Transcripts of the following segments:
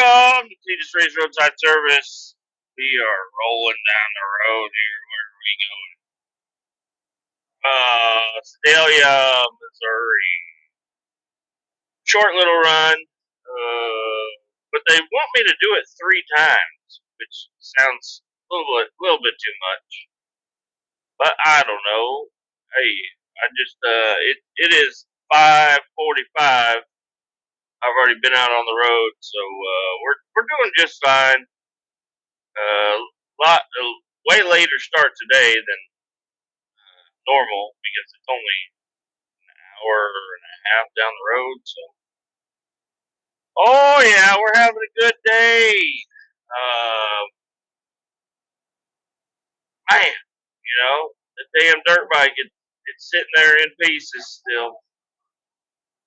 Welcome to Kletus Roadside Service. We are rolling down the road here. Where are we going? Sedalia, Missouri. Short little run. But they want me to do it 3 times, which sounds a little bit too much. But I don't know. Hey, it is 5:45. I've already been out on the road, so we're doing just fine. Way later start today than normal because it's only an hour and a half down the road. So, oh yeah, we're having a good day. Uh, Man, the damn dirt bike, it's sitting there in pieces still.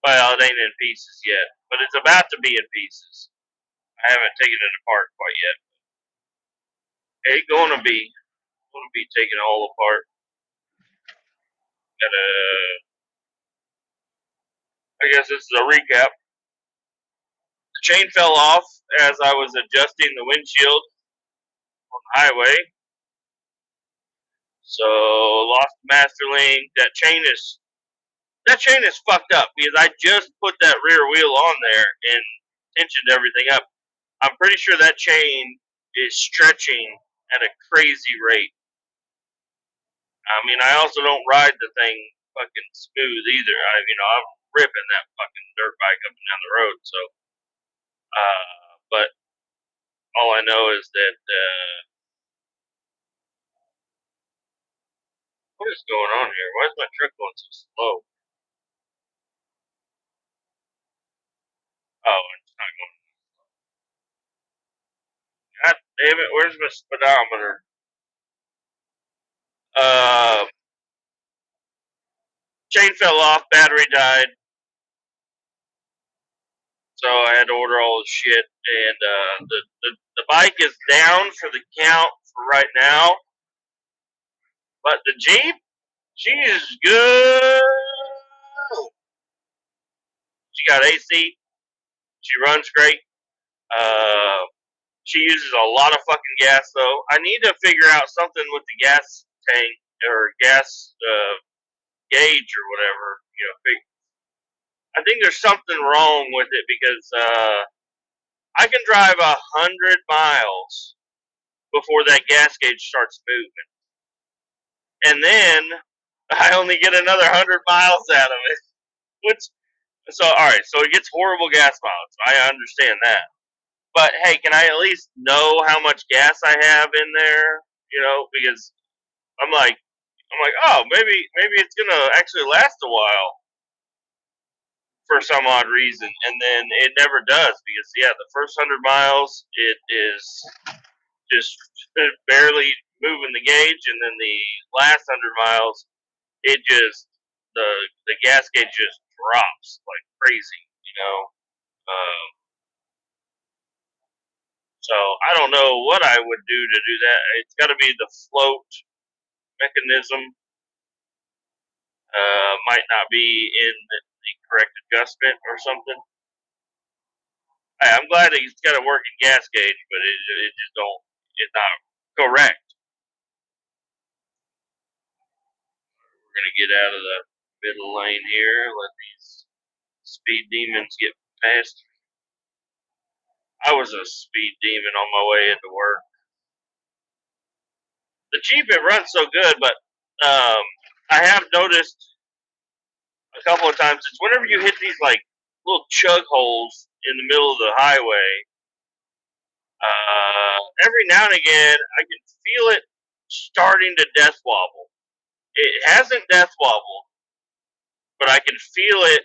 Well, it ain't in pieces yet, but it's about to be in pieces. I haven't taken it apart quite yet. It's gonna be taken all apart. I guess this is a recap. The chain fell off as I was adjusting the windshield on the highway. So lost the master link. That chain is fucked up because I just put that rear wheel on there and tensioned everything up. I'm pretty sure that chain is stretching at a crazy rate. I mean, I also don't ride the thing fucking smooth either. I'm ripping that fucking dirt bike up and down the road. So, but all I know is that what is going on here? Why is my truck going so slow? Oh, it's not going. God damn it! Where's my speedometer? Uh, Chain fell off. Battery died. So I had to order all the shit, and the bike is down for the count for right now. But the Jeep, she is good. She got AC. She runs great. She uses a lot of fucking gas though. I need to figure out something with the gas tank or gas gauge or whatever. I think there's something wrong with it because I can drive 100 miles before that gas gauge starts moving, and then I only get another 100 miles out of it. Which all right, so it gets horrible gas mileage. I understand that, but hey, can I at least know how much gas I have in there? Because I'm like, oh, maybe it's gonna actually last a while for some odd reason, and then it never does because the first 100 miles it is just barely moving the gauge, and then the last 100 miles it just the gas gauge just drops like crazy, Um, so I don't know what I would do to do that. It's got to be the float mechanism. Might not be in the correct adjustment or something. I'm glad that it's got a working gas gauge, but it just don't. It's not correct. We're gonna get out of the middle lane here. Let these speed demons get past. I was a speed demon on my way into work. The Jeep, it runs so good, but I have noticed a couple of times it's whenever you hit these like little chug holes in the middle of the highway. Every now and again, I can feel it starting to death wobble. It hasn't death wobbled, but I can feel it.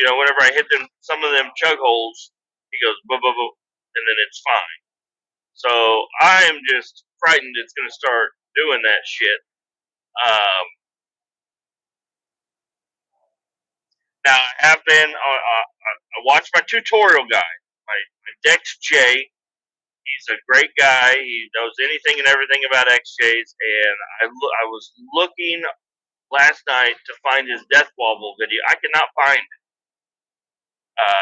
Whenever I hit some of them chug holes, he goes boop boop boop, and then it's fine. So I am just frightened it's going to start doing that shit. Now I have been. I watched my tutorial guy, my Dex J. He's a great guy. He knows anything and everything about XJs, and I was looking last night to find his death wobble video. I could not find it.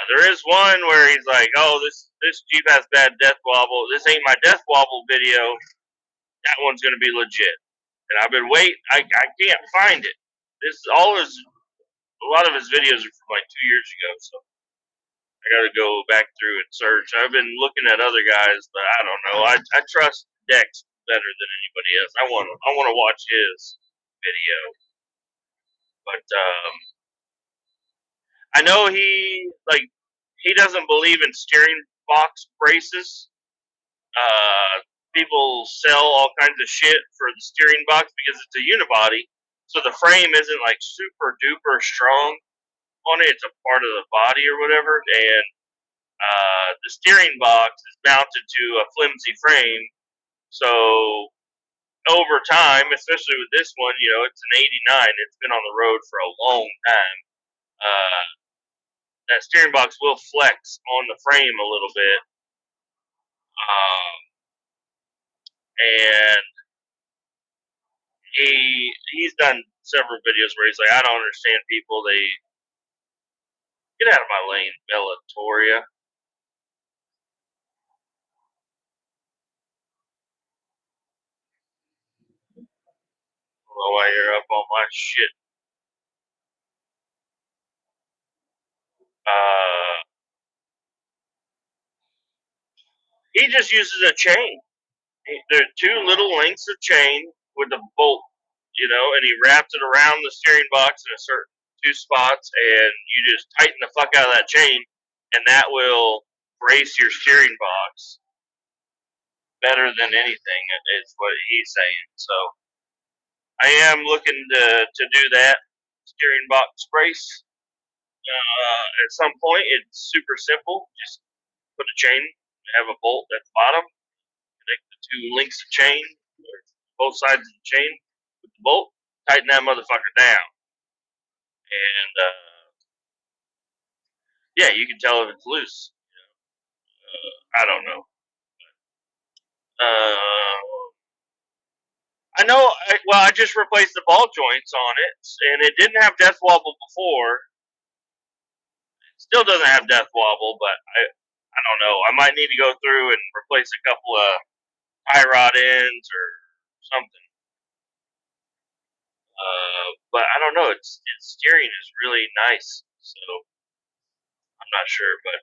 There is one where he's like, "Oh, this Jeep has bad death wobble. This ain't my death wobble video. That one's gonna be legit." And I've been waiting. I can't find it. This all his a lot of his videos are from like 2 years ago, so I got to go back through and search. I've been looking at other guys, but I don't know. I trust Dex better than anybody else. I want to watch his video, but I know he doesn't believe in steering box braces. People sell all kinds of shit for the steering box because it's a unibody, so the frame isn't like super duper strong on it. It's a part of the body or whatever, and the steering box is mounted to a flimsy frame. So over time, especially with this one, it's an '89. It's been on the road for a long time. Uh, that steering box will flex on the frame a little bit, and he's done several videos where he's like, I don't understand people. They get out of my lane, Bellatoria. I don't know why you're up on my shit. He just uses a chain. There are two little lengths of chain with a bolt, and he wraps it around the steering box in a certain two spots, and you just tighten the fuck out of that chain, and that will brace your steering box better than anything, is what he's saying. So I am looking to do that steering box brace. At some point, it's super simple. Just put a chain, have a bolt at the bottom, connect the two links of chain, or both sides of the chain with the bolt, tighten that motherfucker down, and yeah, you can tell if it's loose. I don't know. I know. Well, I just replaced the ball joints on it, and it didn't have death wobble before. It still doesn't have death wobble, but I don't know. I might need to go through and replace a couple of tie rod ends or something. But I don't know. Its steering is really nice, so I'm not sure. But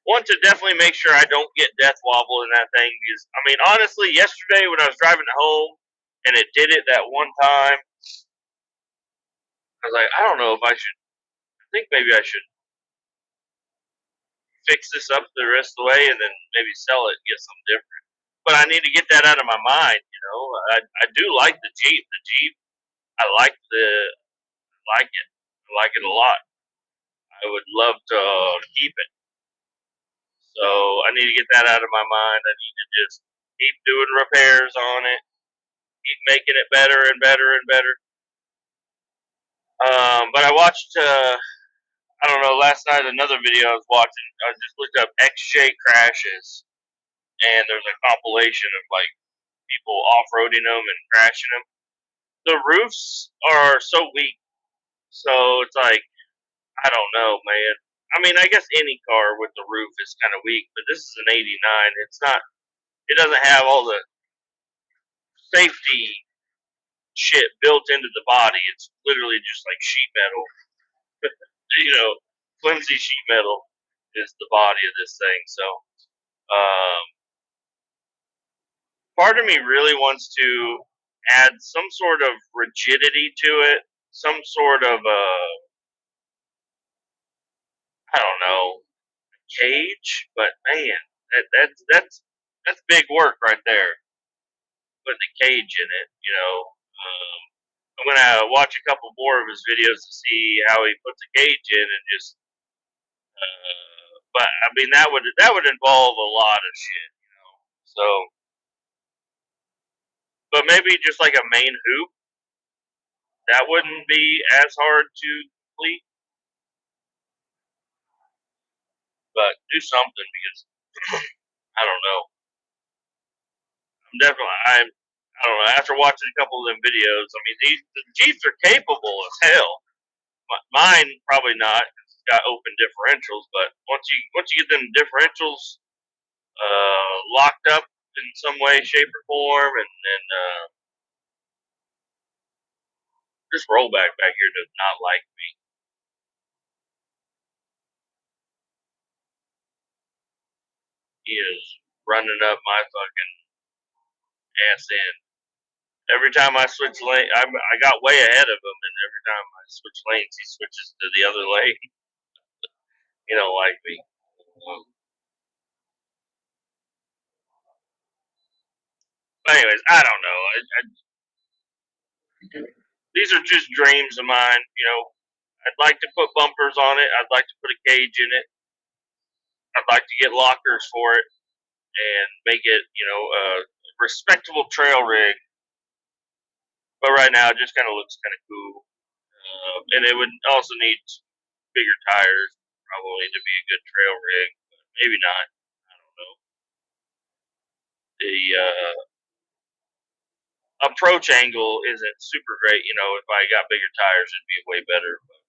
want to definitely make sure I don't get death wobble in that thing. Because I mean, honestly, yesterday when I was driving home and it did it that one time, I was like, I don't know if I should. I think maybe I should fix this up the rest of the way and then maybe sell it and get something different. But I need to get that out of my mind. I do like the Jeep. The Jeep, I like it. I like it a lot. I would love to keep it. So I need to get that out of my mind. I need to just keep doing repairs on it, keep making it better and better and better. But I watched, I don't know, last night another video I was watching. I just looked up XJ crashes, and there's a compilation of like people off-roading them and crashing them. The roofs are so weak, so it's like I don't know, man. I mean, I guess any car with the roof is kind of weak, but this is an '89. It's not. It doesn't have all the safety shit built into the body. It's literally just like sheet metal. you know, Flimsy sheet metal is the body of this thing. So, um, part of me really wants to add some sort of rigidity to it, some sort of I don't know, cage. But man, that's big work right there. Putting a cage in it, I'm gonna watch a couple more of his videos to see how he puts a cage in and just. But I mean that would involve a lot of shit. So, but maybe just like a main hoop that wouldn't be as hard to complete. But do something because I don't know. I don't know. After watching a couple of them videos, I mean the Jeeps are capable as hell. Mine probably not. It's got open differentials, but once you get them differentials locked up in some way, shape, or form, and then this rollback back here does not like me. He is running up my fucking ass end. Every time I switch lane, I got way ahead of him, and every time I switch lanes, he switches to the other lane. He don't like me. But anyways, I don't know. These are just dreams of mine. I'd like to put bumpers on it. I'd like to put a cage in it. I'd like to get lockers for it and make it, a respectable trail rig. But right now, it just kind of looks kind of cool. And it would also need bigger tires, probably, to be a good trail rig. But maybe not. I don't know. The approach angle isn't super great. If I got bigger tires, it'd be way better. But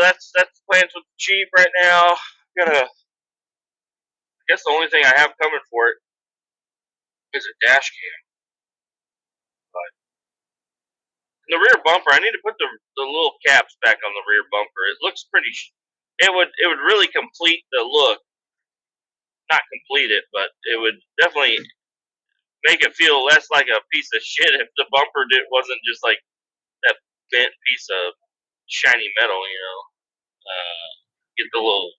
that's plans with the Jeep right now. I guess the only thing I have coming for it is a dash cam. But the rear bumper, I need to put the little caps back on the rear bumper. It looks pretty. It would really complete the look. Not complete it, but it would definitely make it feel less like a piece of shit if the bumper wasn't just like that bent piece of shiny metal. Get the little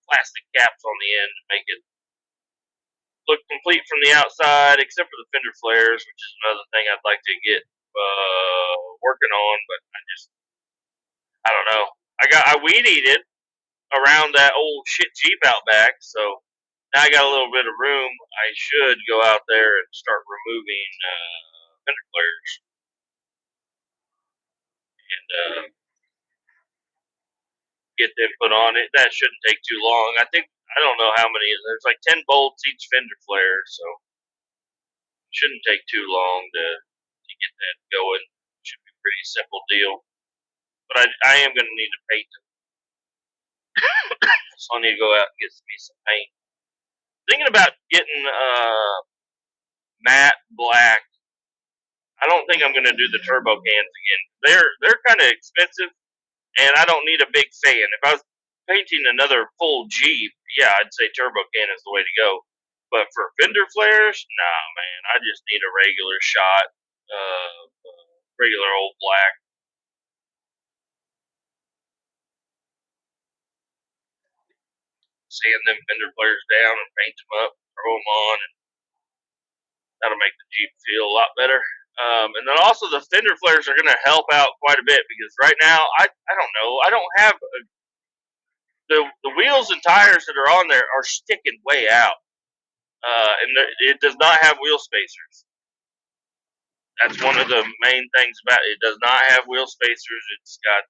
plastic caps on the end to make it look complete from the outside, except for the fender flares, which is another thing I'd like to get working on. But I don't know. I weed eated around that old shit Jeep out back, so now I got a little bit of room. I should go out there and start removing fender flares and get them put on it. That shouldn't take too long. I don't know how many. There's like 10 bolts each fender flare, so it shouldn't take too long to get that going. Should be a pretty simple deal. But I am going to need to paint them. So I need to go out and get me some paint. Thinking about getting matte black. I don't think I'm going to do the turbo cans again. They're kind of expensive, and I don't need a big fan. If I was painting another full Jeep, yeah, I'd say turbo can is the way to go. But for fender flares, nah, man, I just need a regular shot, regular old black. Sand them fender flares down and paint them up, throw them on, and that'll make the Jeep feel a lot better. And then also the fender flares are going to help out quite a bit because right now I don't know, I don't have the wheels and tires that are on there are sticking way out, and it does not have wheel spacers. That's one of the main things about it. It does not have wheel spacers. It's got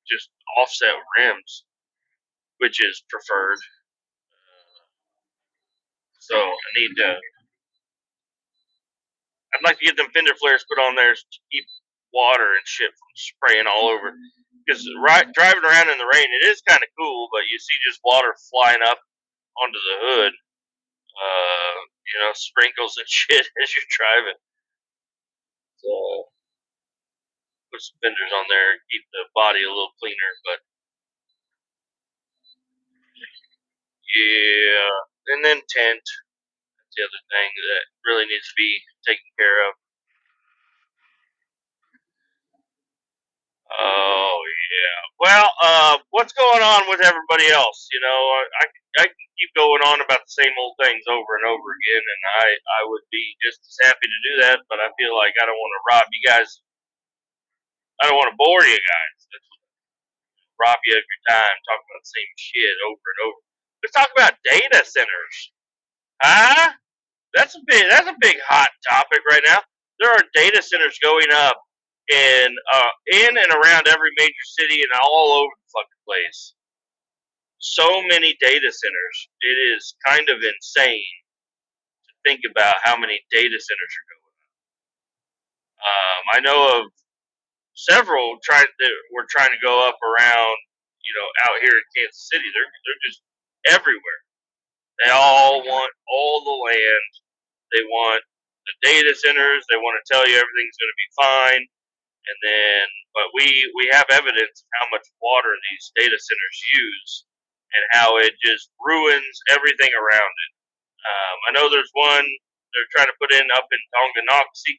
just offset rims, which is preferred. So I'd like to get them fender flares put on there to keep water and shit from spraying all over. Because driving around in the rain, it is kind of cool, but you see just water flying up onto the hood, sprinkles and shit as you're driving. So put some fenders on there and keep the body a little cleaner. But yeah, and then tint. That's the other thing that really needs to be taken care of. Oh yeah. Well, what's going on with everybody else? I can keep going on about the same old things over and over again, and I would be just as happy to do that. But I feel like I don't want to rob you guys. I don't want to bore you guys. Rob you of your time talking about the same shit over and over. Let's talk about data centers. Huh? That's a big hot topic right now. There are data centers going up in and around every major city and all over the fucking place. So many data centers. It is kind of insane to think about how many data centers are going up. I know of several were trying to go up around, out here in Kansas City. They're just everywhere. They all want all the land. They want the data centers. They want to tell you everything's going to be fine. And then, but we have evidence of how much water these data centers use and how it just ruins everything around it. I know there's one they're trying to put in up in Tonganoxie.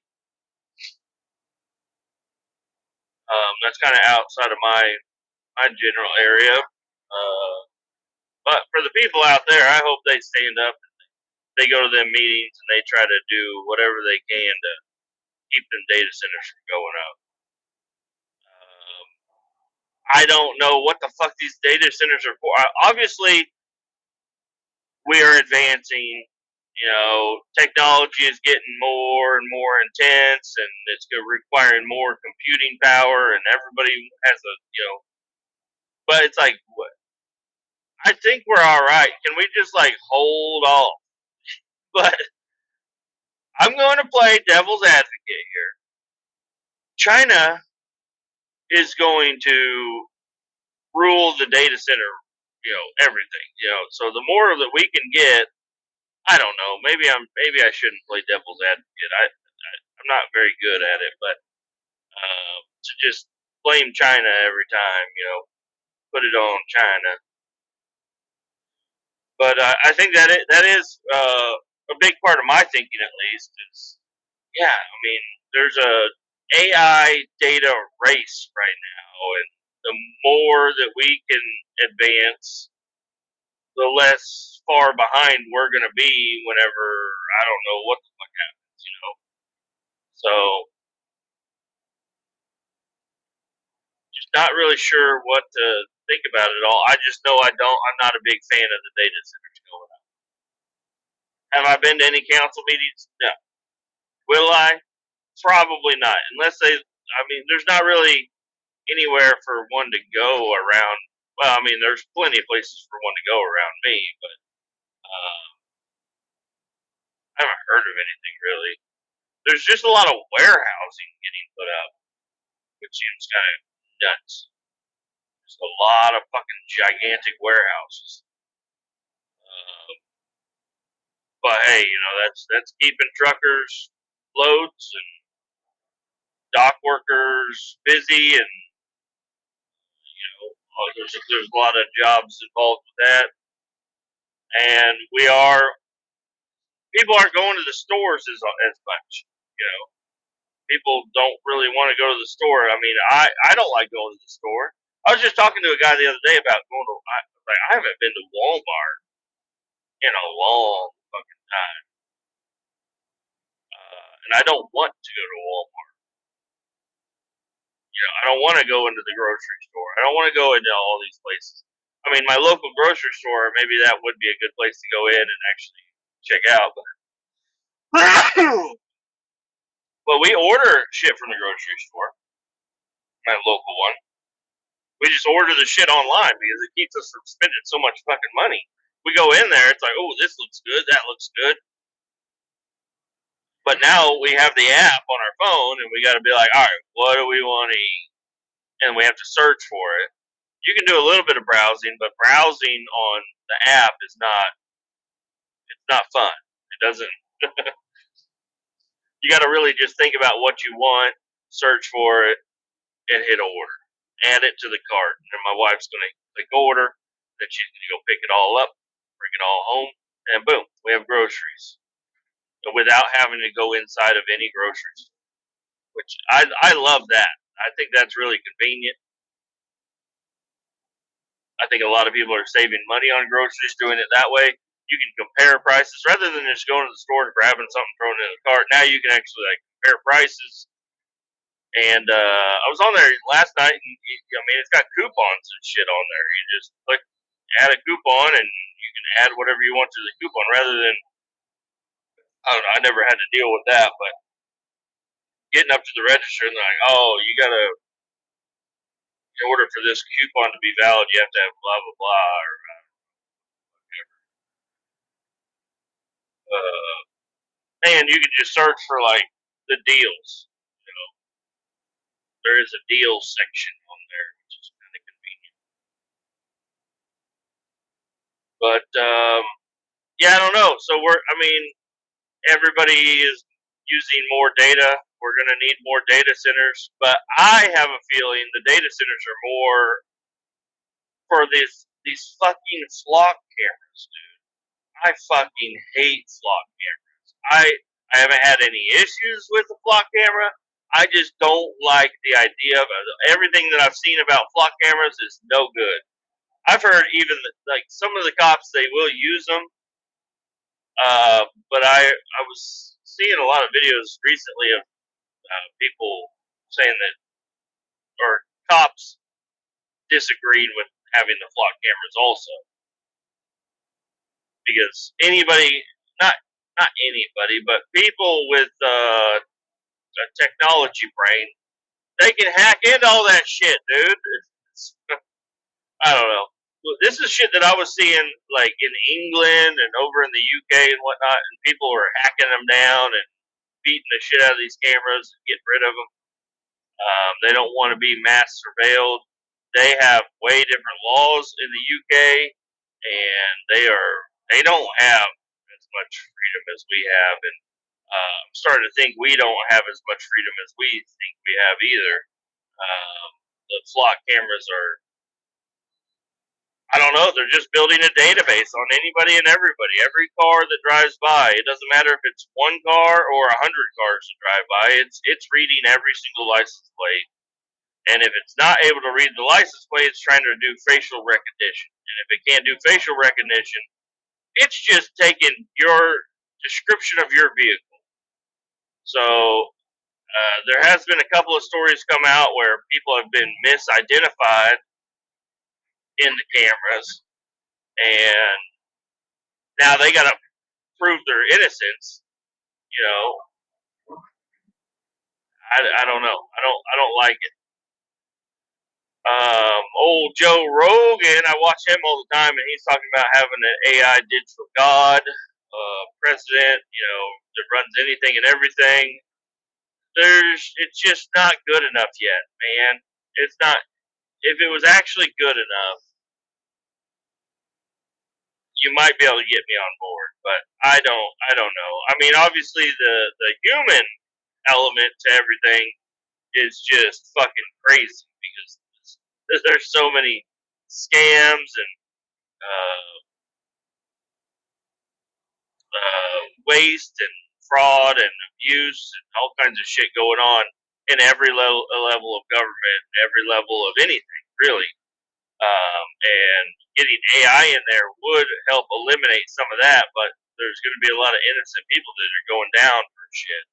That's kind of outside of my general area. But for the people out there, I hope they stand up. They go to them meetings and they try to do whatever they can to keep them data centers from going up. I don't know what the fuck these data centers are for. Obviously, we are advancing. Technology is getting more and more intense, and it's requiring more computing power, and everybody has But it's like, I think we're all right. Can we just hold off? But I'm going to play devil's advocate here. China is going to rule the data center, everything, So the more that we can get, I don't know. Maybe I shouldn't play devil's advocate. I'm not very good at it, but to just blame China every time, put it on China. But I think that is a big part of my thinking, at least. Is I mean, there's a AI data race right now, and the more that we can advance, the less far behind we're going to be whenever I don't know what the fuck happens. So, just not really sure what to think about it all. I just know I'm not a big fan of the data centers going on. Have I been to any council meetings? No. Will I? Probably not. Unless there's not really anywhere for one to go around. Well, there's plenty of places for one to go around me, but I haven't heard of anything really. There's just a lot of warehousing getting put up, which seems kind of nuts. There's a lot of fucking gigantic warehouses. But hey, that's keeping truckers, loads, and dock workers busy, and there's a lot of jobs involved with that. And people aren't going to the stores as much. People don't really want to go to the store. I don't like going to the store. I was just talking to a guy the other day about going to. I haven't been to Walmart in a long fucking time, and I don't want to go to Walmart. I don't want to go into the grocery store. I don't want to go into all these places. My local grocery store, maybe that would be a good place to go in and actually check out. But we order shit from the grocery store, my local one. We just order the shit online because it keeps us from spending so much fucking money. We go in there, it's like, oh, this looks good, that looks good. But now we have the app on our phone, and we got to be like, all right, what do we want to eat? And we have to search for it. You can do a little bit of browsing, but browsing on the app is not fun. It doesn't. You got to really just think about what you want, search for it, and hit order. Add it to the cart, and my wife's going to click order. Then she's going to go pick it all up, bring it all home, and boom, we have groceries without having to go inside of any grocery store. Which I love that. I think that's really convenient. I think a lot of people are saving money on groceries doing it that way. You can compare prices rather than just going to the store and grabbing something, throwing it in the cart. Now you can actually compare prices. And I was on there last night, and it's got coupons and shit on there. You just click add a coupon, and you can add whatever you want to the coupon rather than I don't know. I never had to deal with that, but getting up to the register and they're like, oh, you gotta in order for this coupon to be valid, you have to have blah blah blah or whatever. And you can just search for the deals. there is a deal section on there, which is kind of convenient. But yeah, I don't know. So everybody is using more data. We're going to need more data centers, but I have a feeling the data centers are more for these fucking flock cameras, dude. I fucking hate flock cameras. I haven't had any issues with the flock camera. I just don't like the idea of it. Everything that I've seen about flock cameras is no good. I've heard even like some of the cops they will use them, but I was seeing a lot of videos recently of people saying that or cops disagreed with having the flock cameras also because anybody not not anybody but people with a technology brain they can hack into all that shit, dude. I don't know. This is shit that I was seeing like in England and over in the UK and whatnot, and people were hacking them down and beating the shit out of these cameras and getting rid of them. They don't want to be mass surveilled. They have way different laws in the UK, and they don't have as much freedom as we have. And I'm starting to think we don't have as much freedom as we think we have either. The flock cameras are, I don't know, they're just building a database on anybody and everybody. Every car that drives by, it doesn't matter if it's one car or 100 cars that drive by, it's reading every single license plate. And if it's not able to read the license plate, it's trying to do facial recognition. And if it can't do facial recognition, it's just taking your description of your vehicle. So there has been a couple of stories come out where people have been misidentified in the cameras, and now they got to prove their innocence. You know, I don't know. I don't like it. Old Joe Rogan, I watch him all the time, and he's talking about having an AI digital god, president, that runs anything and everything. It's just not good enough yet, man. It's not. If it was actually good enough, you might be able to get me on board, but I don't know. I mean, obviously the human element to everything is just fucking crazy because there's so many scams and waste and fraud and abuse and all kinds of shit going on in every level of government, every level of anything, really. And getting AI in there would help eliminate some of that, but there's going to be a lot of innocent people that are going down for shit.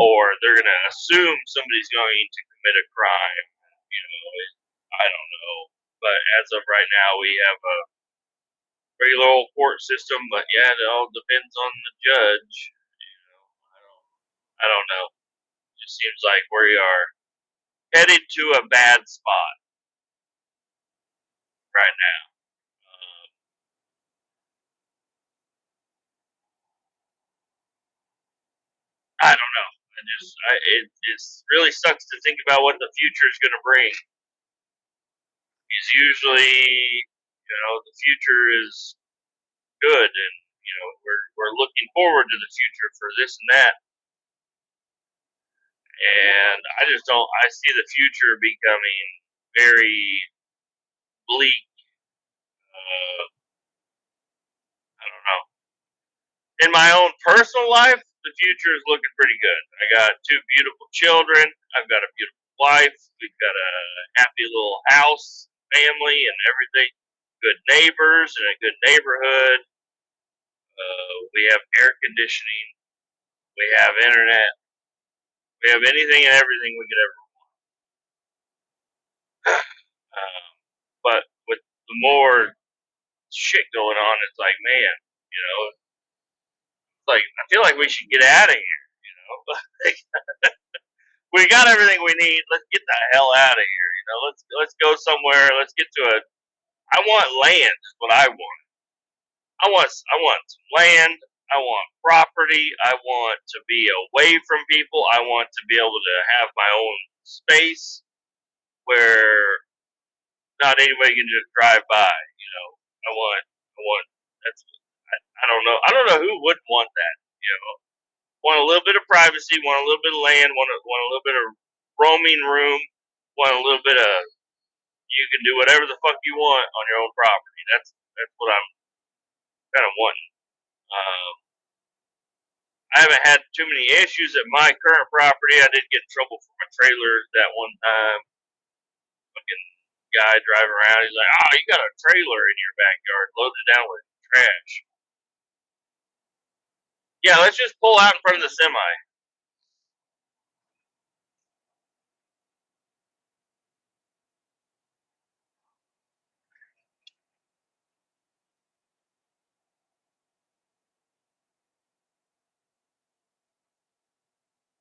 Or they're going to assume somebody's going to commit a crime. I don't know. But as of right now, we have a regular old court system, but yeah, it all depends on the judge. I don't know. It just seems like we are headed to a bad spot right now. I don't know. It just really sucks to think about what the future is going to bring. Because usually, the future is good, and we're looking forward to the future for this and that. And I just don't. I see the future becoming very bleak. I don't know. In my own personal life, the future is looking pretty good. I got two beautiful children. I've got a beautiful wife. We've got a happy little house, family, and everything. Good neighbors and a good neighborhood. We have air conditioning. We have internet. We have anything and everything we could ever want. But with the more shit going on, it's like, man, it's like I feel like we should get out of here. We got everything we need. Let's get the hell out of here. Let's go somewhere. Let's get to a. I want land. Is what I want. I want some land. I want property. I want to be away from people. I want to be able to have my own space where not anybody can just drive by. You know, I want. That's. I don't know. I don't know who wouldn't want that. You know, want a little bit of privacy, want a little bit of land, want a little bit of roaming room, want a little bit of you can do whatever the fuck you want on your own property. That's what I'm kind of wanting. Um, I haven't had too many issues at my current property. I did get in trouble for my trailer that one time. Fucking guy driving around, he's like, "Oh, you got a trailer in your backyard loaded down with trash." Yeah, let's just pull out in front of the semi.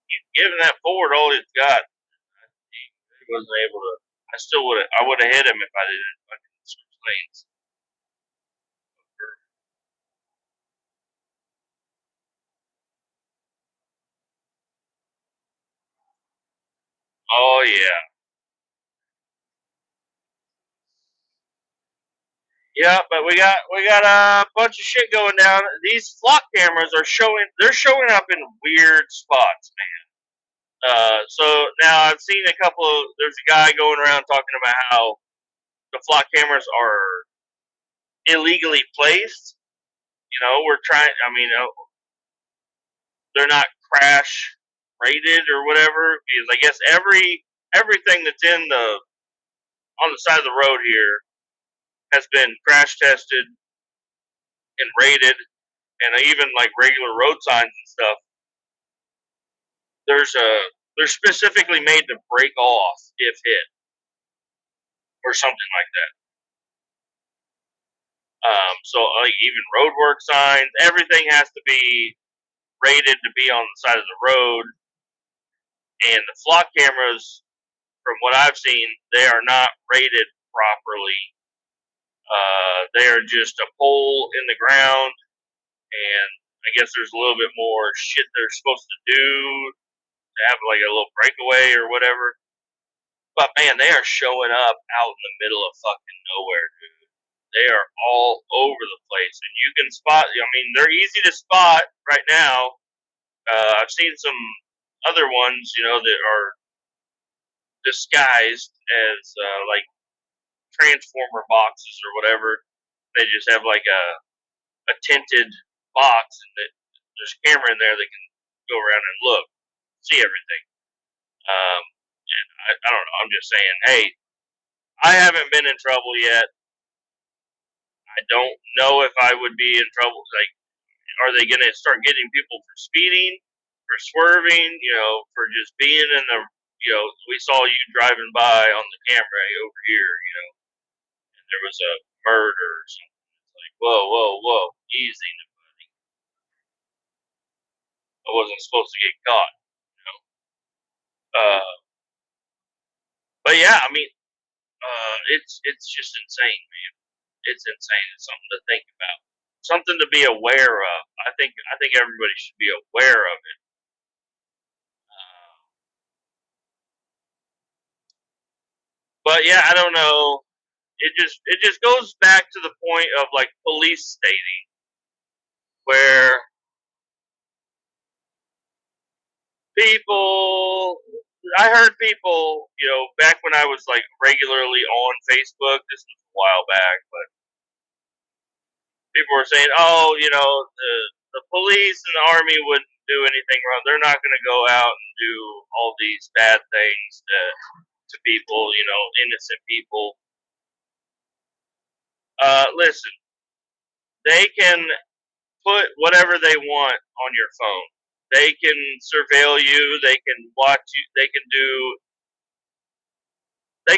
He's giving that Ford all he's got. He wasn't able to. I still would have. I would have hit him if I didn't fucking switch lanes. Oh yeah, yeah. But we got a bunch of shit going down. These flock cameras are showing. They're showing up in weird spots, man. So now I've seen a couple of. There's a guy going around talking about how the flock cameras are illegally placed. You know, we're trying. I mean, they're not crash rated or whatever because I guess everything that's in the on the side of the road here has been crash tested and rated, and even like regular road signs and stuff. There's a they're specifically made to break off if hit or something like that. So like even roadwork signs, everything has to be rated to be on the side of the road. And the flock cameras, from what I've seen, they are not rated properly. They are just a pole in the ground, and I guess there's a little bit more shit they're supposed to do to have like a little breakaway or whatever. But man, they are showing up out in the middle of fucking nowhere, dude. They are all over the place, and you can spot. I mean, they're easy to spot right now. I've seen some other ones, you know, that are disguised as like transformer boxes or whatever. They just have like a tinted box, and there's a camera in there that can go around and look, see everything. And I don't know. I'm just saying, hey, I haven't been in trouble yet. I don't know if I would be in trouble. Like, are they going to start getting people for speeding, for swerving, you know, for just being in the, you know, we saw you driving by on the camera over here, you know, and there was a murder or something. It's like, whoa, whoa, whoa, easy. I wasn't supposed to get caught, you know. But yeah, I mean, it's just insane, man. It's insane. It's something to think about, something to be aware of. I think everybody should be aware of it. But yeah, I don't know. It just goes back to the point of like police stating where people. I heard people, you know, back when I was like regularly on Facebook. This was a while back, but people were saying, "Oh, you know, the police and the army wouldn't do anything wrong. They're not going to go out and do all these bad things to people, you know, innocent people." Listen, they can put whatever they want on your phone. They can surveil you. They can watch you. They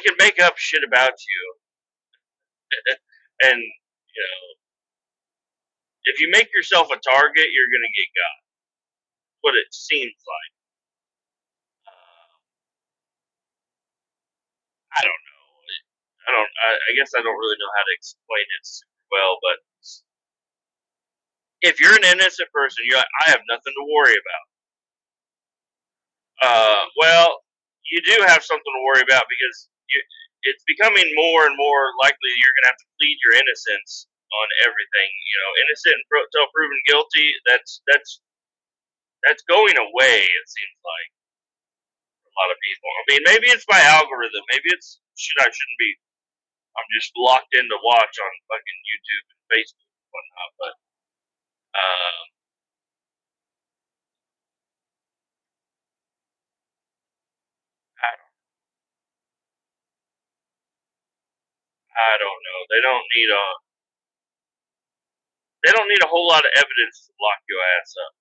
can make up shit about you, and you know, if you make yourself a target, you're going to get got. What it seems like. I don't know. I don't. I guess I don't really know how to explain it super well, but if you're an innocent person, you're like, I have nothing to worry about. Well, you do have something to worry about because it's becoming more and more likely you're going to have to plead your innocence on everything. Innocent until proven guilty. That's going away. It seems like for a lot of people. I mean, maybe it's my algorithm. Maybe it's I shouldn't be. I'm just locked in to watch on fucking YouTube and Facebook and whatnot. But uh, I don't know. They don't need a whole lot of evidence to lock your ass up.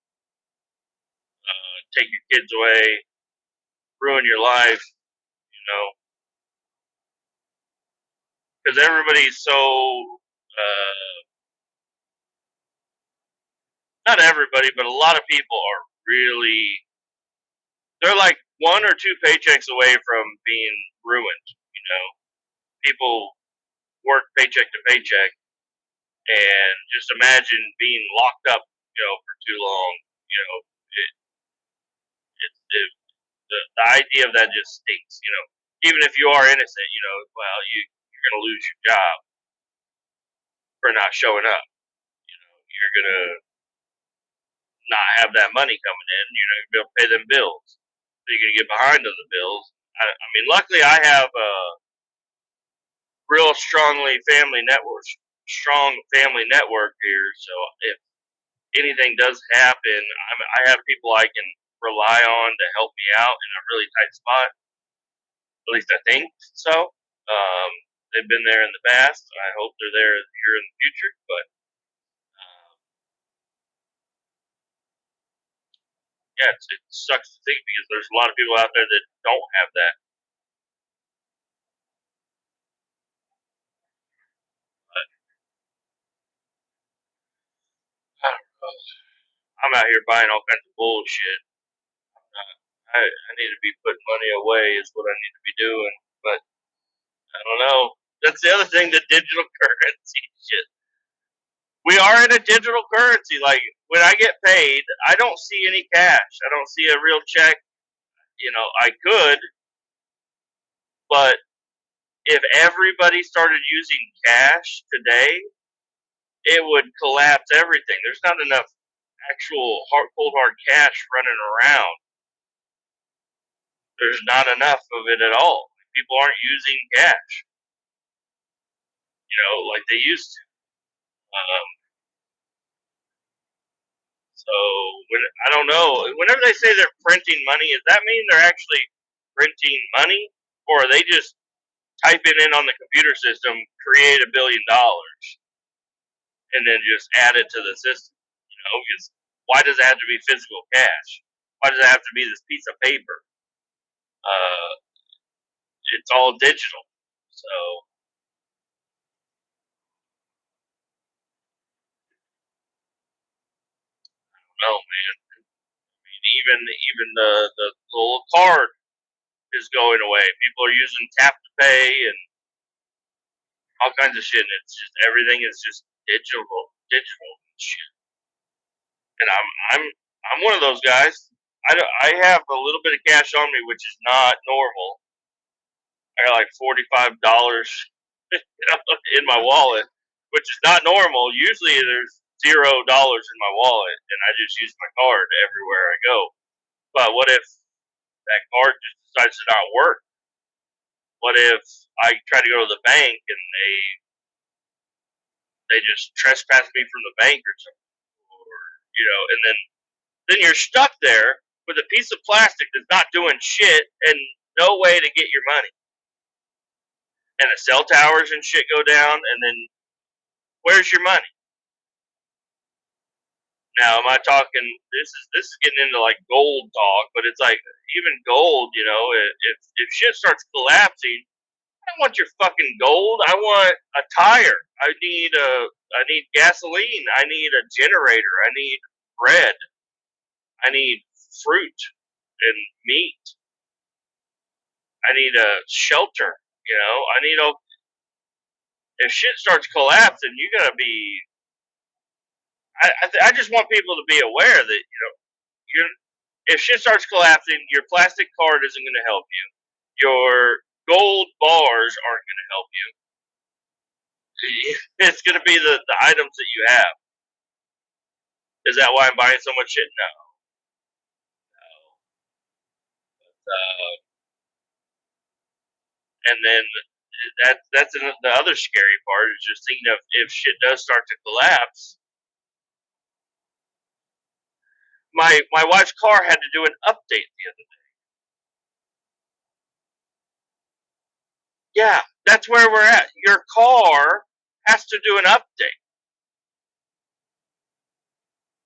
Take your kids away, ruin your life, because everybody's so. Not everybody, but a lot of people are really. They're like one or two paychecks away from being ruined. People work paycheck to paycheck, and just imagine being locked up, for too long. It, the idea of that just stinks. Even if you are innocent, well, you're gonna lose your job for not showing up. You're gonna not have that money coming in. You're not gonna be able to pay them bills. So you're gonna get behind on the bills. I mean, luckily I have a real strong family network here. So if anything does happen, I have people I can rely on to help me out in a really tight spot. At least I think so. They've been there in the past. I hope they're there here in the future. But yeah, it sucks to think because there's a lot of people out there that don't have that. But I don't know. I'm out here buying all kinds of bullshit. I need to be putting money away is what I need to be doing. But I don't know. That's the other thing, the digital currency shit. We are in a digital currency. Like when I get paid, I don't see any cash. I don't see a real check. I could, but if everybody started using cash today, it would collapse everything. There's not enough actual cold hard cash running around. There's not enough of it at all. People aren't using cash, like they used to. Um, so I don't know. Whenever they say they're printing money, does that mean they're actually printing money, or are they just typing in on the computer system, create $1 billion, and then just add it to the system? Because why does it have to be physical cash? Why does it have to be this piece of paper? Uh, it's all digital. So no, man. I mean, even the little card is going away. People are using tap to pay and all kinds of shit. And it's just everything is just digital shit. And I'm one of those guys. I have a little bit of cash on me, which is not normal. I got like $45 in my wallet, which is not normal. Usually there's $0 in my wallet, and I just use my card everywhere I go. But what if that card just decides to not work? What if I try to go to the bank and they just trespass me from the bank or something, or and then you're stuck there with a piece of plastic that's not doing shit and no way to get your money. And the cell towers and shit go down, and then where's your money? Now, am I talking? This is getting into like gold talk, but it's like even gold. If shit starts collapsing, I don't want your fucking gold. I want a tire. I need gasoline. I need a generator. I need bread. I need fruit and meat. I need a shelter. I need a. If shit starts collapsing, you gotta be. I just want people to be aware that you're. If shit starts collapsing, your plastic card isn't going to help you. Your gold bars aren't going to help you. It's going to be the items that you have. Is that why I'm buying so much shit? No. And then that's the other scary part is just thinking of if shit does start to collapse. My wife's car had to do an update the other day. Yeah, that's where we're at. Your car has to do an update.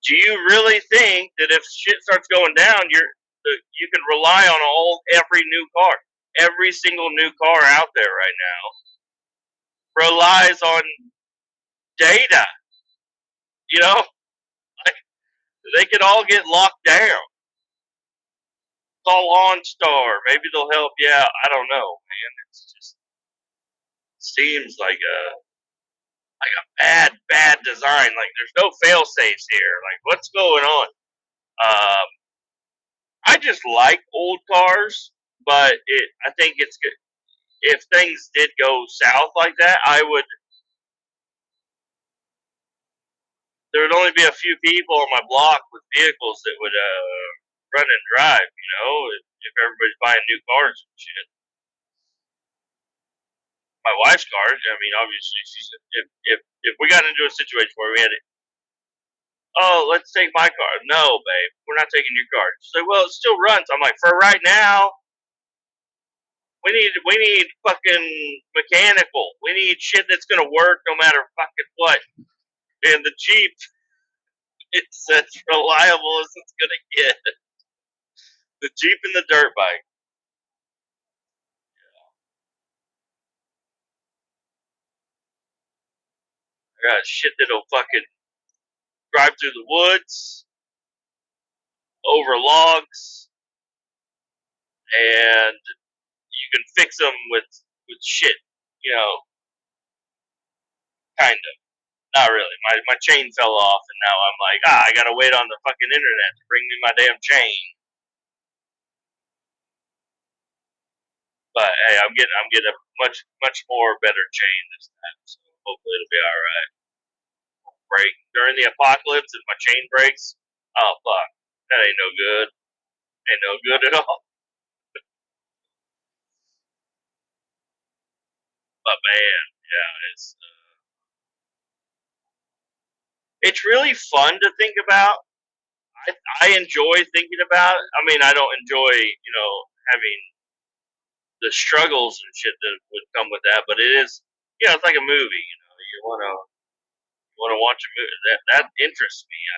Do you really think that if shit starts going down, you can rely on every new car, every single new car out there right now relies on data? You know, like, they could all get locked down. Call OnStar, maybe they'll help you out. I don't know, man. It's just seems like a bad design. Like there's no fail safes here. Like what's going on? Um, I just like old cars, but I think it's good. If things did go south like that, there would only be a few people on my block with vehicles that would run and drive. If everybody's buying new cars and shit. My wife's car. I mean, obviously, she said if we got into a situation where we had it, oh, let's take my car. No, babe, we're not taking your car. She's like, well, it still runs. I'm like, for right now, we need fucking mechanical. We need shit that's gonna work no matter fucking what. And the Jeep, it's as reliable as it's gonna get. The Jeep and the dirt bike. I got shit that'll fucking drive through the woods, over logs, and you can fix them with shit. You know, kind of. Not really. My chain fell off, and now I'm like, I gotta wait on the fucking internet to bring me my damn chain. But hey, I'm getting a much more better chain this time, so hopefully it'll be all right. Break during the apocalypse if my chain breaks. Oh fuck, that ain't no good. Ain't no good at all. But man, yeah, it's really fun to think about. I enjoy thinking about it. I mean, I don't enjoy having the struggles and shit that would come with that, but it is it's like a movie. You want to watch a movie that interests me. I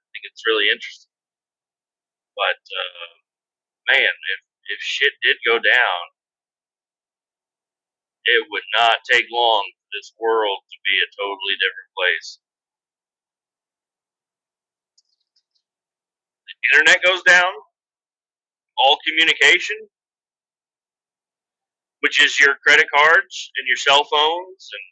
think it's really interesting. But man, if shit did go down, it would not take long for this world to be a totally different place. Internet goes down, all communication, which is your credit cards and your cell phones, and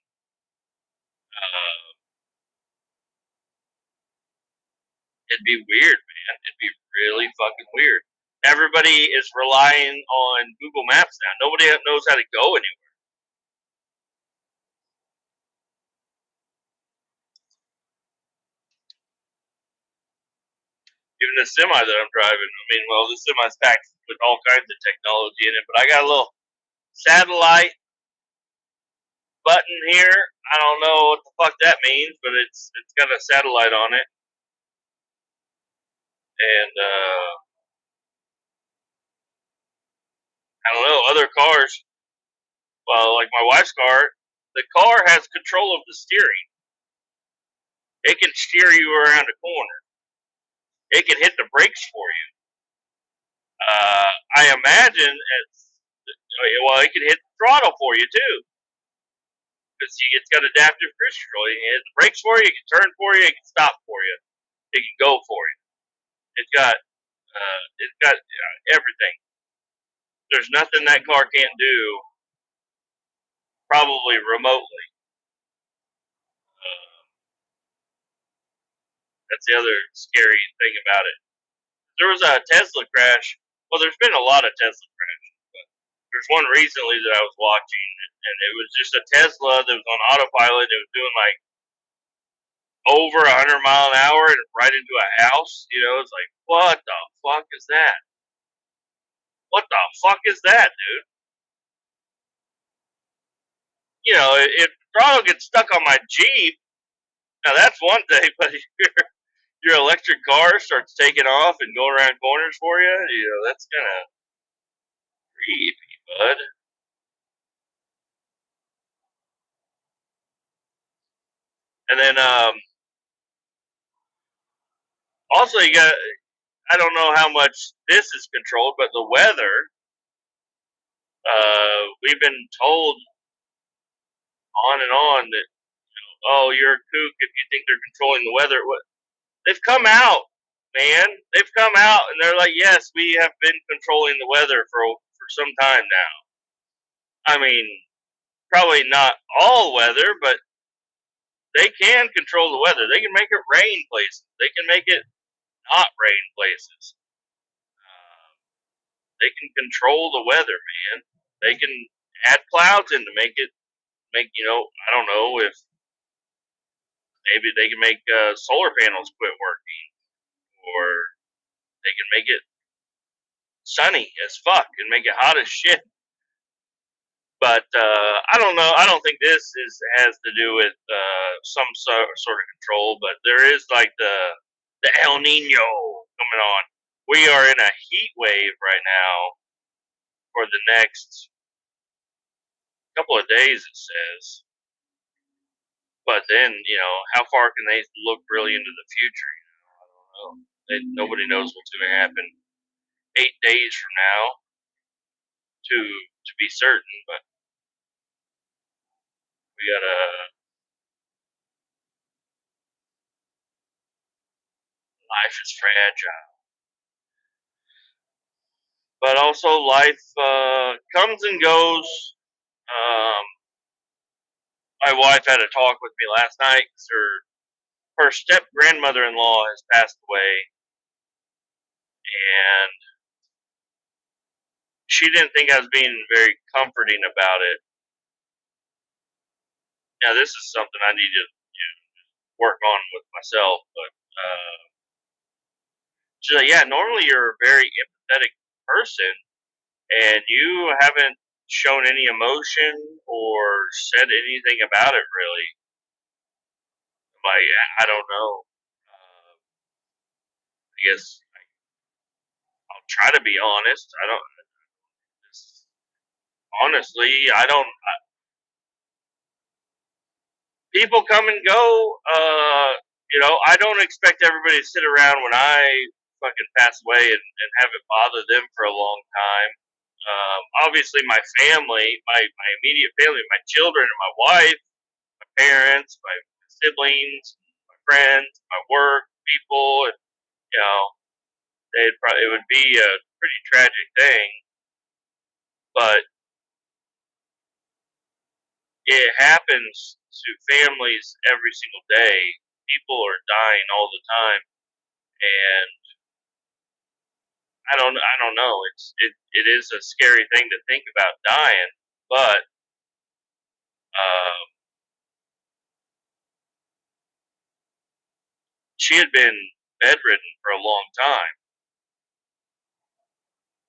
it'd be weird, man. It'd be really fucking weird. Everybody is relying on Google Maps now. Nobody knows how to go anywhere. Even the semi that I'm driving, I mean, well, the semi's packed with all kinds of technology in it, but I got a little satellite button here. I don't know what the fuck that means, but it's got a satellite on it, and I don't know other cars. Well, like my wife's car, the car has control of the steering. It can steer you around a corner. It can hit the brakes for you. I imagine it can hit the throttle for you too, because it's got adaptive cruise control. It can hit the brakes for you. It can turn for you. It can stop for you. It can go for you. It's got everything. There's nothing that car can't do, probably remotely. Uh, that's the other scary thing about it. There was a Tesla crash. Well, there's been a lot of Tesla crashes. There's one recently that I was watching, and it was just a Tesla that was on autopilot. It was doing like over 100 mile an hour and right into a house. You know, it's like, what the fuck is that? What the fuck is that, dude? You know, if the throttle gets stuck on my Jeep, now that's one thing, but if your electric car starts taking off and going around corners for you, you know, that's kind of creepy, bud. And then also you got, I don't know how much this is controlled, but the weather, we've been told on and on that, oh, you're a kook if you think they're controlling the weather. They've come out, man. They've come out and they're like, yes, we have been controlling the weather for some time now. I mean, probably not all weather, but they can control the weather. They can make it rain places. They can make it not rain places. They can control the weather, man. They can add clouds in to make I don't know if maybe they can make solar panels quit working, or they can make it sunny as fuck and make it hot as shit. But I don't know. I don't think this has to do with some sort of control. But there is like the El Nino coming on. We are in a heat wave right now for the next couple of days, it says. But then, how far can they look really into the future? I don't know. Nobody knows what's going to happen 8 days from now to be certain. But we gotta. Life is fragile, but also life comes and goes. Um, my wife had a talk with me last night because her step grandmother-in-law has passed away, and she didn't think I was being very comforting about it. Now, this is something I need to work on with myself, but she's like, yeah, normally you're a very empathetic person, and you haven't shown any emotion or said anything about it, really. I'm like, I don't know. I guess I'll try to be honest. I don't. Honestly, I don't. People come and go. I don't expect everybody to sit around when I fucking pass away and have it bother them for a long time. Obviously, my family, my immediate family, my children, and my wife, my parents, my siblings, my friends, my work people, and you know, it would be a pretty tragic thing, but it happens to families every single day. People are dying all the time, and I don't know. It is a scary thing to think about dying, but um, she had been bedridden for a long time.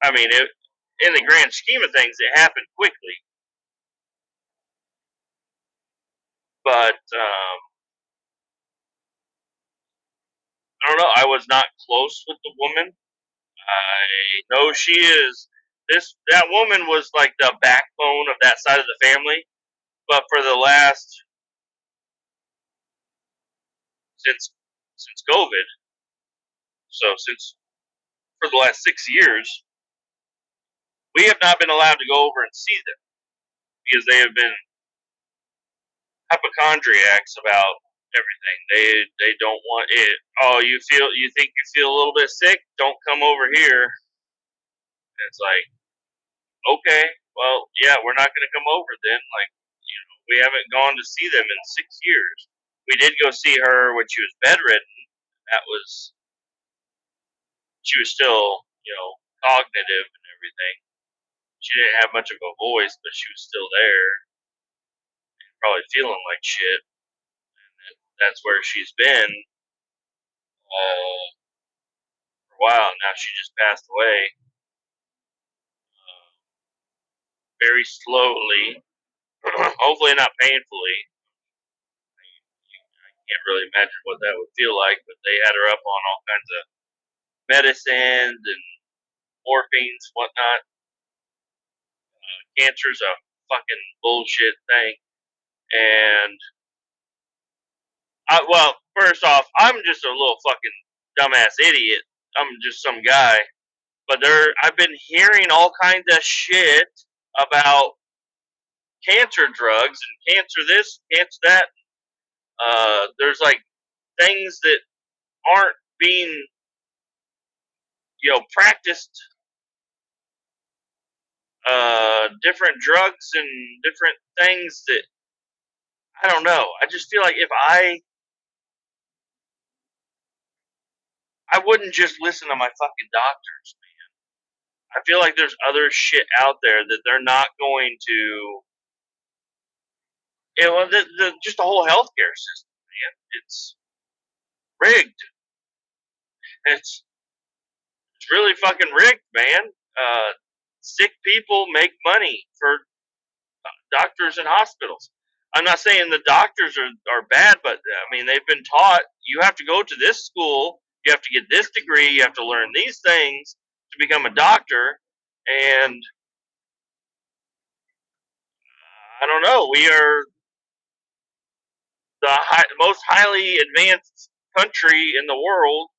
I mean, in the grand scheme of things, it happened quickly, but I don't know. I was not close with the woman. I know she is. That woman was like the backbone of that side of the family. But for the last since COVID, so since for the last 6 years, we have not been allowed to go over and see them because they have been hypochondriacs about everything. They don't want it. Oh, you think you feel a little bit sick? Don't come over here. And it's like, okay, well, yeah, we're not going to come over then. Like, we haven't gone to see them in 6 years. We did go see her when she was bedridden. That was She was still, cognitive and everything. She didn't have much of a voice, but she was still there, probably feeling like shit. And that's where she's been for a while. Now she just passed away very slowly, hopefully not painfully. Can't really imagine what that would feel like, but they had her up on all kinds of medicines and morphines, whatnot. Cancer's a fucking bullshit thing. And well, first off, I'm just a little fucking dumbass idiot. I'm just some guy. But I've been hearing all kinds of shit about cancer drugs and cancer this, cancer that. There's like things that aren't being, practiced. Different drugs and different things that I don't know. I just feel like if I wouldn't just listen to my fucking doctors. I feel like there's other shit out there that they're not going to. Just the whole healthcare system, man. It's rigged. It's really fucking rigged, man. Sick people make money for doctors and hospitals. I'm not saying the doctors are bad, but I mean they've been taught you have to go to this school, you have to get this degree, you have to learn these things to become a doctor, and I don't know. We are the most highly advanced country in the world,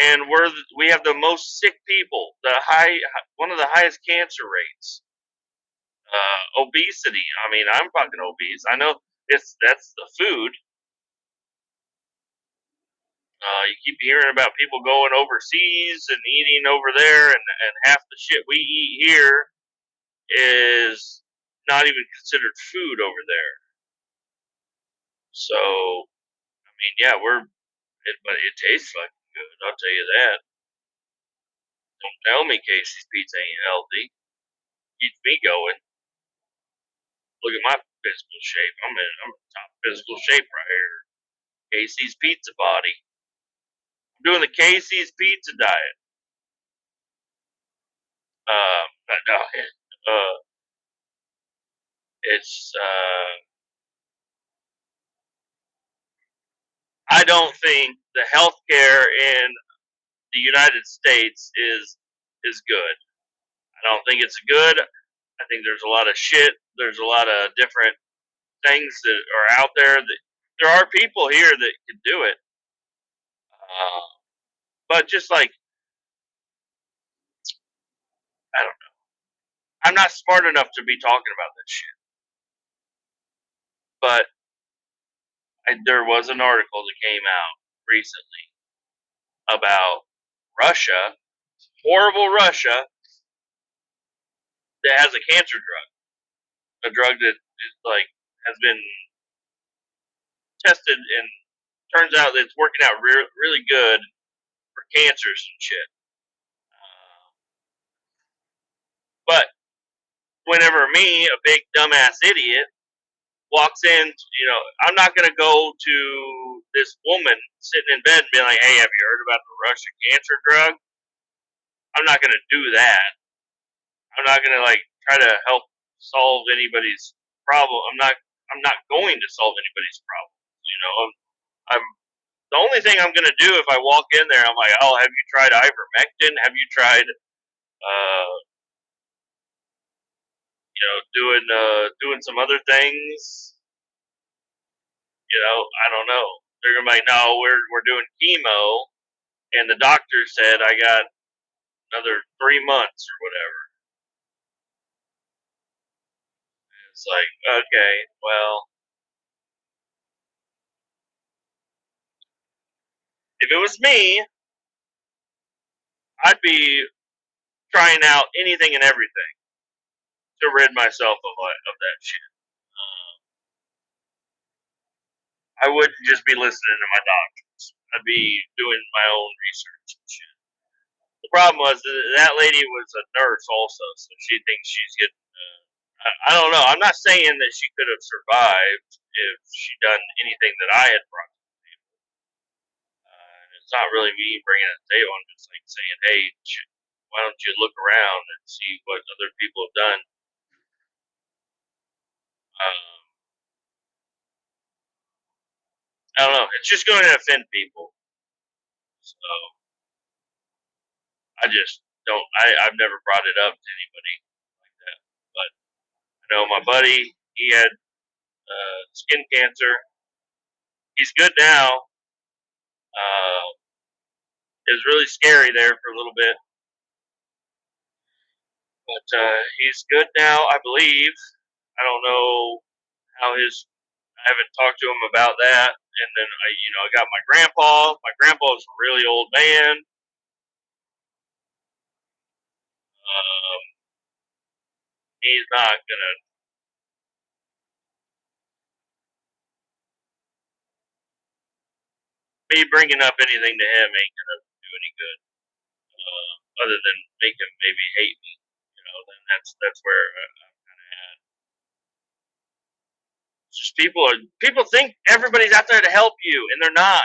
and we have the most sick people, one of the highest cancer rates, obesity. I mean, I'm fucking obese. I know that's the food. You keep hearing about people going overseas and eating over there, and half the shit we eat here is not even considered food over there. So, I mean, yeah, but it tastes like good. I'll tell you that. Don't tell me Casey's Pizza ain't healthy. Keeps me going. Look at my physical shape. I'm in top physical shape right here. Casey's Pizza body. I'm doing the Casey's Pizza diet. But no, it's I don't think the healthcare in the United States is good. I don't think it's good. I think there's a lot of shit. There's a lot of different things that are out there. That there are people here that can do it, but just like I don't know, I'm not smart enough to be talking about this shit. But there was an article that came out recently about Russia, horrible Russia, that has a cancer drug, a drug that is like has been tested and turns out that it's working out really good for cancers and shit. But whenever me, a big dumbass idiot, walks in, I'm not going to go to this woman sitting in bed and be like, hey, have you heard about the Russian cancer drug? I'm not going to do that. I'm not going to like try to help solve anybody's problem. I'm not going to solve anybody's problem. I'm the only thing I'm going to do if I walk in there, I'm like, oh, have you tried ivermectin? Have you tried, doing some other things? I don't know. They're gonna be like, no, we're doing chemo, and the doctor said I got another 3 months or whatever. It's like, okay, well, if it was me, I'd be trying out anything and everything to rid myself of that shit. I wouldn't just be listening to my doctors. I'd be doing my own research and shit. The problem was that lady was a nurse also, so she thinks she's getting. I don't know. I'm not saying that she could have survived if she done anything that I had brought. It's not really me bringing it to the table. I'm just like saying, hey, why don't you look around and see what other people have done? Um, I don't know. It's just going to offend people. So I just don't. I've never brought it up to anybody like that. But I know my buddy, he had skin cancer. He's good now. It was really scary there for a little bit, but he's good now, I believe. I don't know how his. I haven't talked to him about that. And then I got my grandpa. My grandpa's a really old man. Um, he's not gonna. Me bringing up anything to him ain't gonna do any good. Other than make him maybe hate me. Then that's where I'm kind of at. It's just people think everybody's out there to help you, and they're not.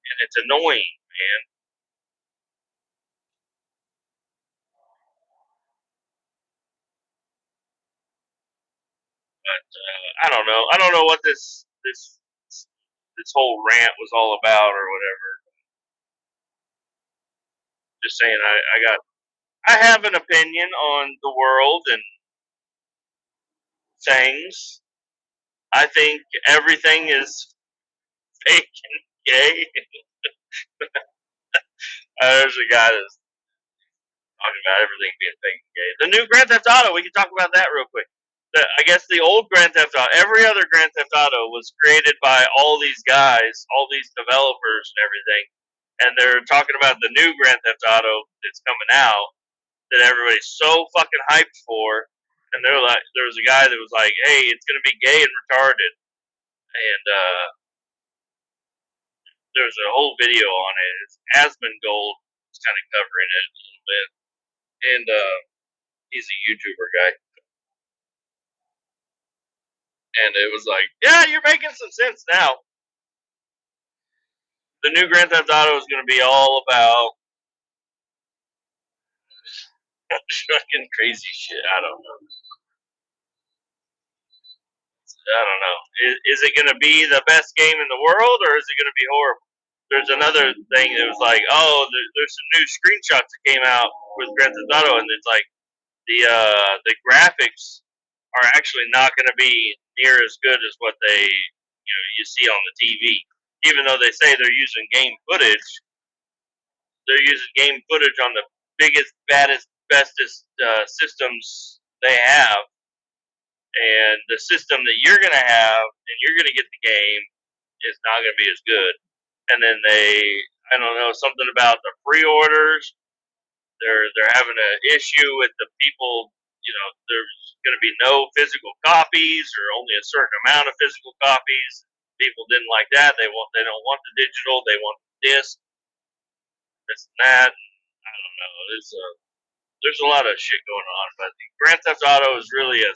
And it's annoying, man. But I don't know. I don't know what this whole rant was all about or whatever. Just saying, I have an opinion on the world and things. I think everything is fake and gay. There's a guy that's talking about everything being fake and gay. The new Grand Theft Auto, we can talk about that real quick. I guess the old Grand Theft Auto, every other Grand Theft Auto was created by all these guys, all these developers and everything. And they're talking about the new Grand Theft Auto that's coming out that everybody's so fucking hyped for. And they're like, there was a guy that was like, "Hey, it's gonna be gay and retarded," and there's a whole video on it. It's Asmongold is kind of covering it a little bit, and he's a YouTuber guy, and it was like, "Yeah, you're making some sense now." The new Grand Theft Auto is going to be all about fucking crazy shit. I don't know. I don't know. Is it going to be the best game in the world, or is it going to be horrible? There's another thing that was like, oh, there's some new screenshots that came out with Grand Theft Auto, and it's like the graphics are actually not going to be near as good as what you see on the TV. Even though they say they're using game footage, they're using game footage on the biggest, baddest, bestest systems they have, and the system that you're going to have and you're going to get the game is not going to be as good. And then I don't know, something about the pre-orders. They're having an issue with the people. There's going to be no physical copies or only a certain amount of physical copies. People didn't like that. They don't want the digital. They want the disc. This and that. I don't know. There's a lot of shit going on, but Grand Theft Auto is really a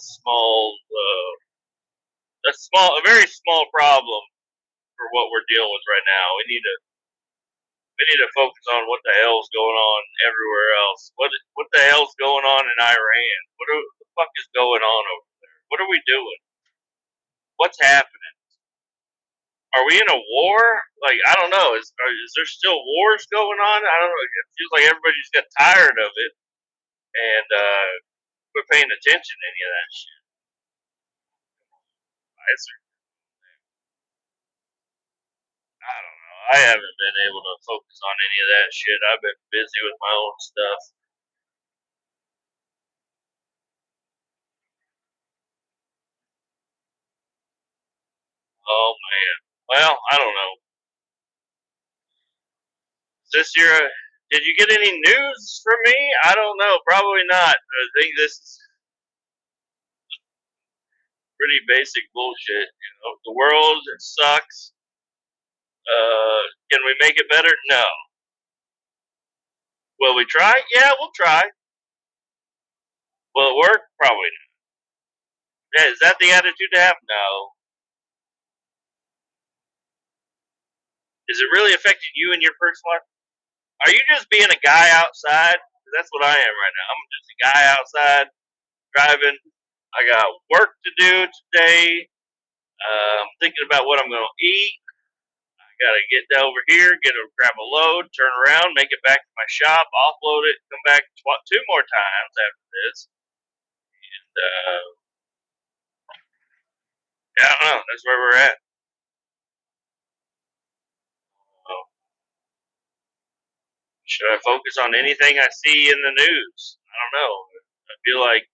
very small problem for what we're dealing with right now. We need to focus on what the hell's going on everywhere else. What the hell's going on in Iran? What the fuck is going on over there? What are we doing? What's happening? Are we in a war? Like, I don't know. Is there still wars going on? I don't know. It feels like everybody's got tired of it and quit paying attention to any of that shit. I don't know. I haven't been able to focus on any of that shit. I've been busy with my own stuff. Oh man. Well, I don't know. This year, did you get any news from me? I don't know. Probably not. I think this is pretty basic bullshit. The world sucks. Can we make it better? No. Will we try? Yeah, we'll try. Will it work? Probably not. Yeah, is that the attitude to have? No. Is it really affecting you in your personal life? Are you just being a guy outside? That's what I am right now. I'm just a guy outside driving. I got work to do today. I'm thinking about what I'm going to eat. I got to get over here, grab a load, turn around, make it back to my shop, offload it, come back two more times after this. And, yeah, I don't know. That's where we're at. Should I focus on anything I see in the news? I don't know. I feel like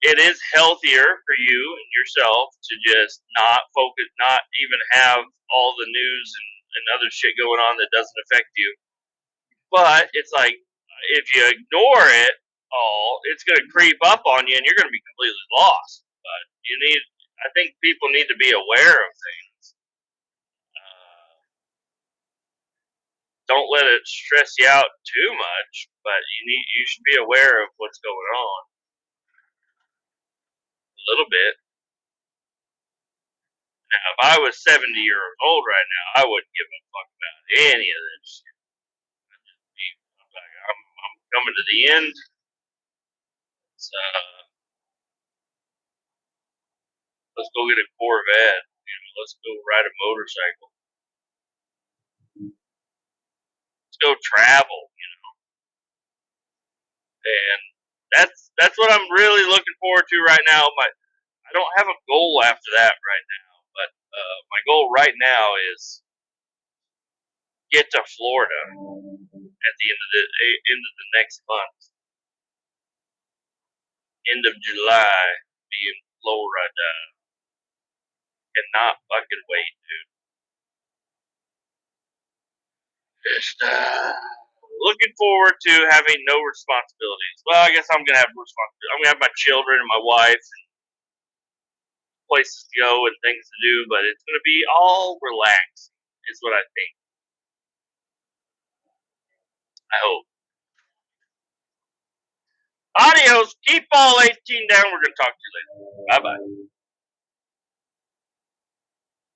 it is healthier for you and yourself to just not focus, not even have all the news and other shit going on that doesn't affect you. But it's like if you ignore it all, it's going to creep up on you and you're going to be completely lost. But I think people need to be aware of things. Don't let it stress you out too much, but you should be aware of what's going on a little bit. Now, if I was 70 years old right now, I wouldn't give a fuck about any of this shit. I'm coming to the end. So, let's go get a Corvette. Let's go ride a motorcycle. Let's go travel. And that's what I'm really looking forward to right now. I don't have a goal after that right now, but my goal right now is get to Florida at the end of the next month, end of July, be in Florida, and not fucking wait, dude. Just looking forward to having no responsibilities. Well, I guess I'm gonna have responsibilities. I'm gonna have my children and my wife, and places to go and things to do, but it's gonna be all relaxed. Is what I think. I hope. Adios. Keep all 18 down. We're gonna talk to you later. Bye bye.